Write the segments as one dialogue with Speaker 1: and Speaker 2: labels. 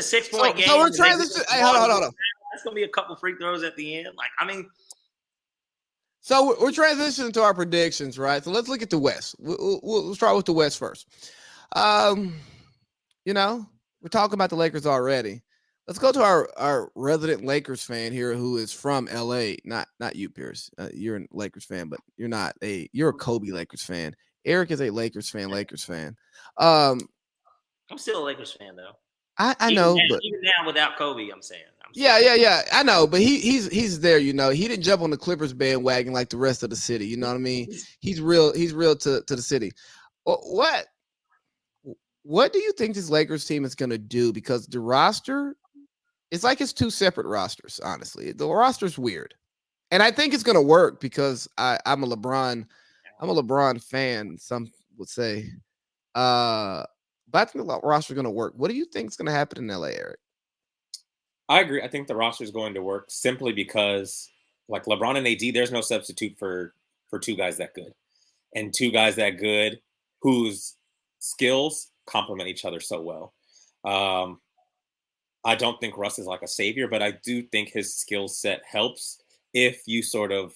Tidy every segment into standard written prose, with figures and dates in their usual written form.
Speaker 1: a 6-point game.
Speaker 2: So we're transitioning. Hey, hold on.
Speaker 1: That's gonna be a couple free throws at the end. Like, I mean.
Speaker 2: So we're transitioning to our predictions, right? So let's look at the West. We'll start with the West first. You know, we're talking about the Lakers already. Let's go to our resident Lakers fan here, who is from LA. Not you, Pierce. You're a Lakers fan, but you're a Kobe Lakers fan. Eric is a Lakers fan.
Speaker 1: I'm still a Lakers fan though.
Speaker 2: I know, but
Speaker 1: even now without Kobe, I'm saying.
Speaker 2: Yeah. I know, but he's there. You know, he didn't jump on the Clippers bandwagon like the rest of the city. You know what I mean? He's real. He's real to the city. What do you think this Lakers team is going to do? Because the roster, it's like it's two separate rosters. Honestly, the roster's weird, and I think it's going to work because I'm a LeBron fan. Some would say, but I think the roster's going to work. What do you think is going to happen in LA, Eric?
Speaker 3: I agree. I think the roster is going to work simply because, like LeBron and AD, there's no substitute for two guys that good, and two guys that good whose skills complement each other so well. I don't think Russ is like a savior, but I do think his skill set helps. If you sort of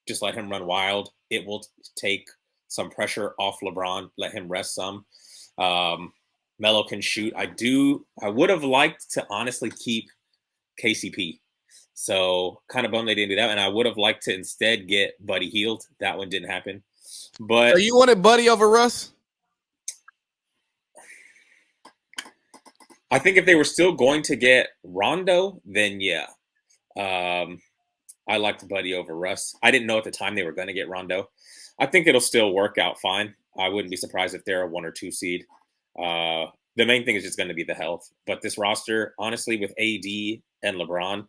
Speaker 3: just let him run wild, it will take some pressure off LeBron. Let him rest some. Melo can shoot. I would have liked to honestly keep KCP. So kind of bummed they didn't do that. And I would have liked to instead get Buddy Hield. That one didn't happen. But
Speaker 2: so you wanted Buddy over Russ?
Speaker 3: I think if they were still going to get Rondo, then yeah. I liked Buddy over Russ. I didn't know at the time they were going to get Rondo. I think it'll still work out fine. I wouldn't be surprised if they're a 1 or 2 seed. The main thing is just going to be the health. But this roster, honestly, with AD and LeBron,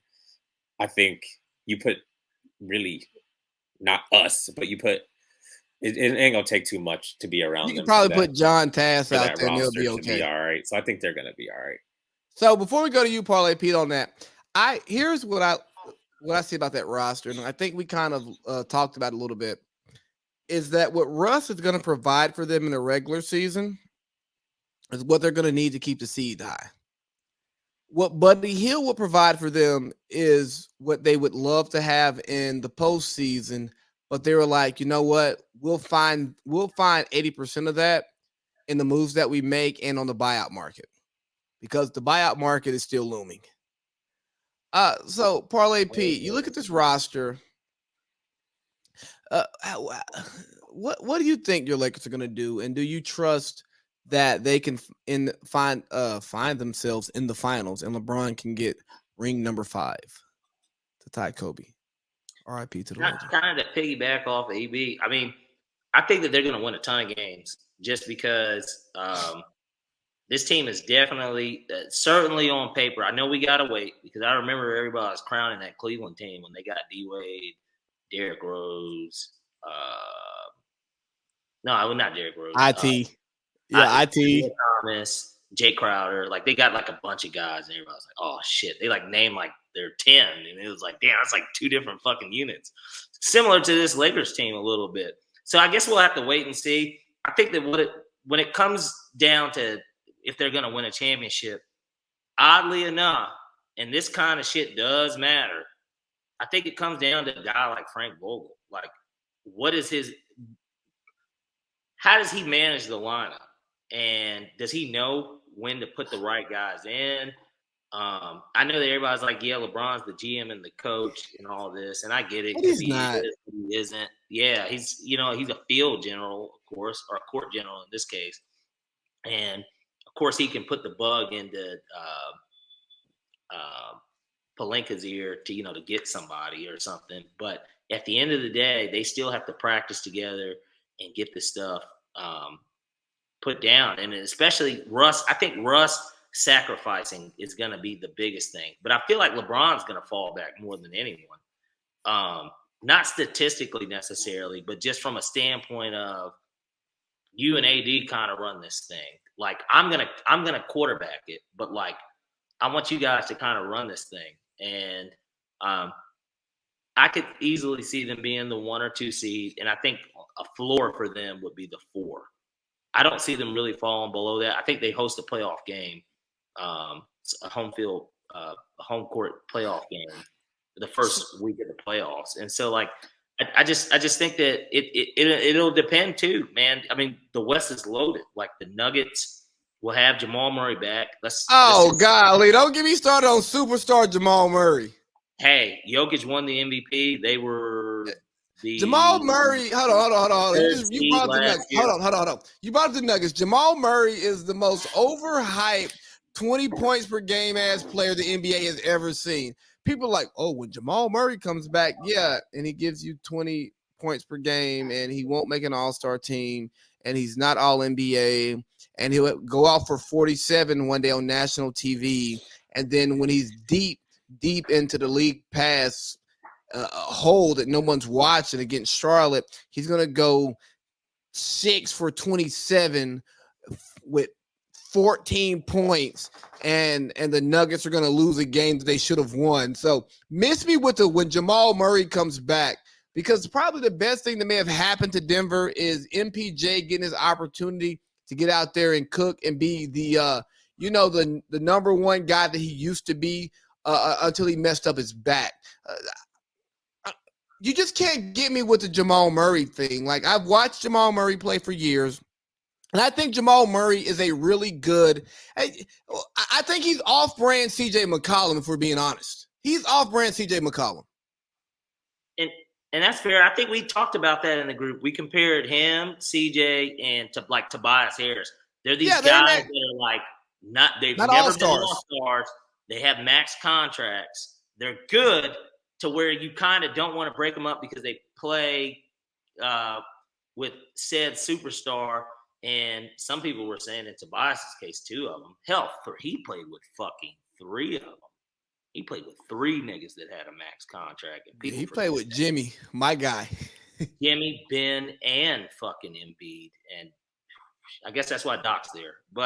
Speaker 3: I think you put really, not us, but you put, it ain't going to take too much to be around them.
Speaker 2: You can probably put John Tass out there and they'll be okay.
Speaker 3: Be all right. So I think they're going to be all right.
Speaker 2: So before we go to you, Parlay Pete, on that, here's what I see about that roster, and I think we kind of talked about it a little bit, is that what Russ is going to provide for them in the regular season is what they're going to need to keep the seed high. What Buddy Hield will provide for them is what they would love to have in the postseason, but they were like, you know what? We'll find 80% of that in the moves that we make and on the buyout market, because the buyout market is still looming. So Parlay Pete, you look at this roster. What do you think your Lakers are going to do, and do you trust that they can find themselves in the finals and LeBron can get ring number 5 to tie Kobe? R.I.P. to the legend.
Speaker 1: Kind of to piggyback off AB. I mean, I think that they're going to win a ton of games just because this team is definitely, certainly on paper. I know we got to wait because I remember everybody was crowning that Cleveland team when they got D-Wade, Derrick Rose. No, not Derrick Rose.
Speaker 2: IT. IT.
Speaker 1: Thomas, Jay Crowder. Like, they got like a bunch of guys and everybody was like, oh, shit. They like named like they're 10. And it was like, damn, that's like 2 different fucking units. Similar to this Lakers team a little bit. So I guess we'll have to wait and see. I think that when it comes down to if they're going to win a championship, oddly enough, and this kind of shit does matter, I think it comes down to a guy like Frank Vogel. Like, how does he manage the lineup? And does he know when to put the right guys in? I know that everybody's like, yeah, LeBron's the GM and the coach and all this, and I get it.
Speaker 2: He's not.
Speaker 1: He isn't. Yeah, he's a field general, of course, or a court general in this case. And, of course, he can put the bug into Pelinka's ear to get somebody or something. But at the end of the day, they still have to practice together and get the stuff put down. And especially Russ, I think Russ sacrificing is going to be the biggest thing. But I feel like LeBron's going to fall back more than anyone. Not statistically necessarily, but just from a standpoint of you and AD kind of run this thing. Like, I'm gonna quarterback it, but like, I want you guys to kind of run this thing. And I could easily see them being the 1 or 2 seed, and I think a floor for them would be the 4. I don't see them really falling below that. I think they host a playoff game. a home court playoff game, the first week of the playoffs. And so, like, I just think that it'll depend too, man. I mean, the West is loaded. Like the Nuggets will have Jamal Murray back.
Speaker 2: Golly, don't get me started on superstar Jamal Murray.
Speaker 1: Hey, Jokic won the MVP. They were
Speaker 2: Jamal Murray. Hold on. You brought the Nuggets. Hold on. You brought the Nuggets. Jamal Murray is the most overhyped 20 points per game ass player the NBA has ever seen. People are like, oh, when Jamal Murray comes back, yeah, and he gives you 20 points per game, and he won't make an all-star team, and he's not all NBA, and he'll go off for 47 one day on national TV, and then when he's deep into the league pass hole that no one's watching against Charlotte, he's gonna go 6 for 27 with 14 points, and the Nuggets are going to lose a game that they should have won. So miss me with when Jamal Murray comes back, because probably the best thing that may have happened to Denver is MPJ getting his opportunity to get out there and cook and be the number one guy that he used to be until he messed up his back. You just can't get me with the Jamal Murray thing. Like, I've watched Jamal Murray play for years. And I think Jamal Murray is a really good – I think he's off-brand C.J. McCollum, if we're being honest. He's off-brand C.J. McCollum.
Speaker 1: And that's fair. I think we talked about that in the group. We compared him, C.J., and to like Tobias Harris. They're these guys that are like they've never been all-stars. They have max contracts. They're good to where you kind of don't want to break them up because they play with said superstar. And some people were saying in Tobias' case, 2 of them. Hell, he played with fucking 3 of them. He played with 3 niggas that had a max contract. And
Speaker 2: he played with Jimmy, my guy.
Speaker 1: Jimmy, Ben, and fucking Embiid. And I guess that's why Doc's there. But